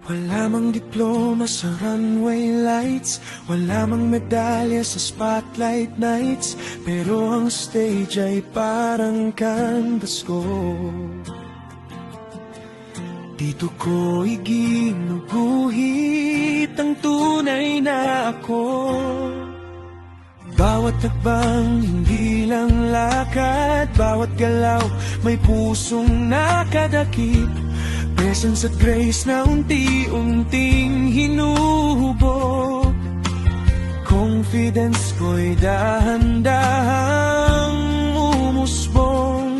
Wala mang diploma sa runway lights, wala mang medalya sa spotlight nights, pero ang stage ay parang canvas ko. Dito ko iginuguhit ang tunay na ako. Bawat takbang, hindi lang lakad, bawat galaw, may pusong nakadakip. Presence at grace na unti-unting hinuhubog. Confidence ko'y dahan-dahang umusbong.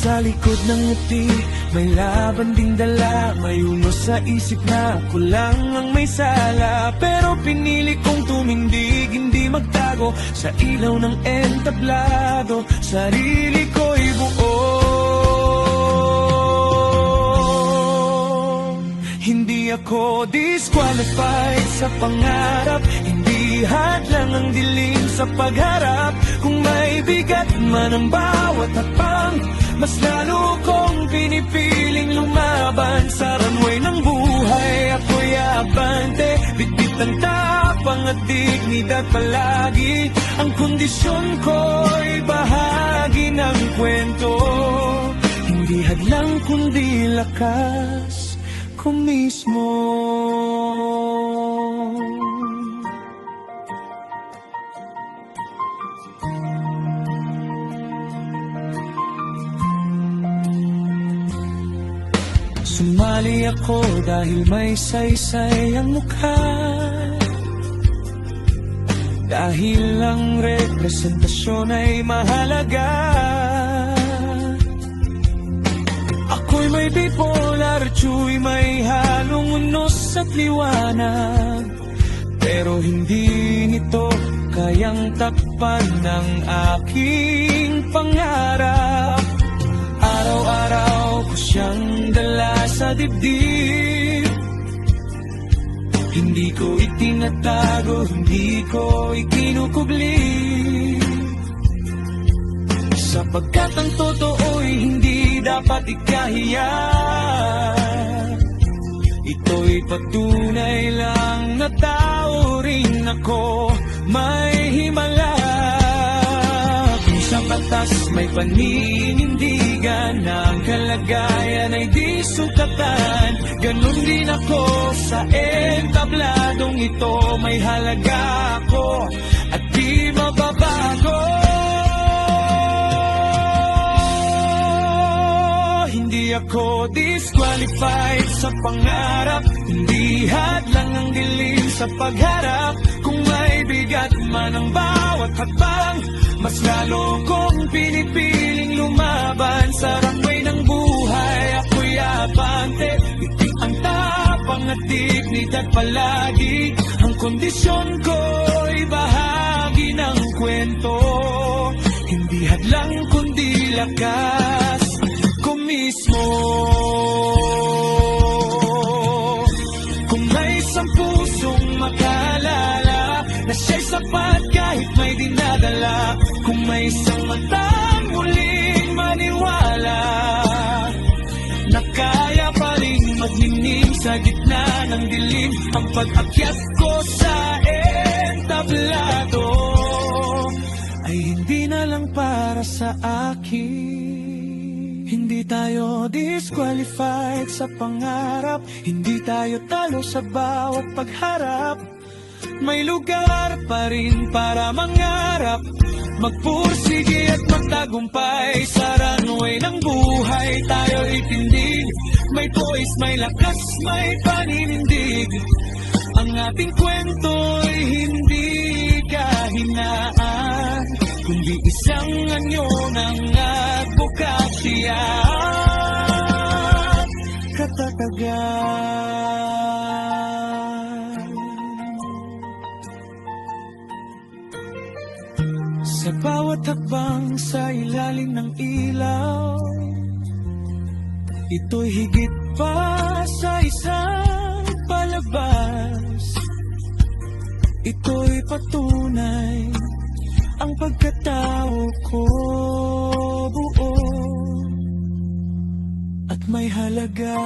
Sa likod ng ngiti, may laban ding dala. May uno sa isip na ako lang ang may sala. Pero pinili kong tumindig, hindi magtago sa ilaw ng entablado. Sarili ko'y buo. Hindi ako disqualified sa pangarap, hindi hadlang ang dilim sa pagharap. Kung may bigat man ang bawat hakbang, mas lalo kong pinipiling lumaban. Sa runway ng buhay, ako'y abante, bitbit ang tapang at dignidad palagi. Ang kondisyon ko'y bahagi ng kwento, hindi hadlang kundi lakas ko mismo. Sumali ako dahil may saysay ang mukha, dahil ang representasyon ay mahalaga. Ako'y may bipolar, tsu'y may halong unos at liwanag, pero hindi nito kayang takpan ng aking pangarap. Araw-araw ko siyang dala sa dibdib, hindi ko itinatago, hindi ko ikinukubli, sapagkat ang totoo'y hindi dapat ikahiya. Ito'y patunay lang na tao rin ako, may himala. Kung sa batas may paninindigan, ang kalagayan ay di sukatan. Ganon din ako sa entabladong ito, may halaga ako at di mababago. Hindi ako disqualified sa pangarap, hindi hadlang ang dilim sa pagharap. Kung may bigat man ang bawat hakbang, mas lalo kong pinipiling lumaban. Sa runway ng buhay, ako'y abante, bitik ang tapang at dignidad palagi. Ang kondisyon ko'y bahagi ng kwento, hindi hadlang kundi lakas ko mismo. Kung may isang pusong makaalala na siya'y sapat kahit may dinadala, kung may isang matang muling maniwala na kaya pa rin magnining sa gitna ng dilim, ang pag-akyat ko sa entablado ay hindi na lang para sa akin. Hindi tayo disqualified sa pangarap, hindi tayo talo sa bawat pagharap. May lugar pa rin para mangarap, magpursige at magtagumpay. Sa runway ng buhay tayo itindig, may poise, may lakas, may paninindig. Ang ating kwento'y hindi kahinaan, kundi isang anyo ng advokasya at katatagan. Sa bawat hakbang sa ilalim ng ilaw, ito'y higit pa sa isang palabas. Ito'y patunay, ang pagkatao ko buo at may halaga.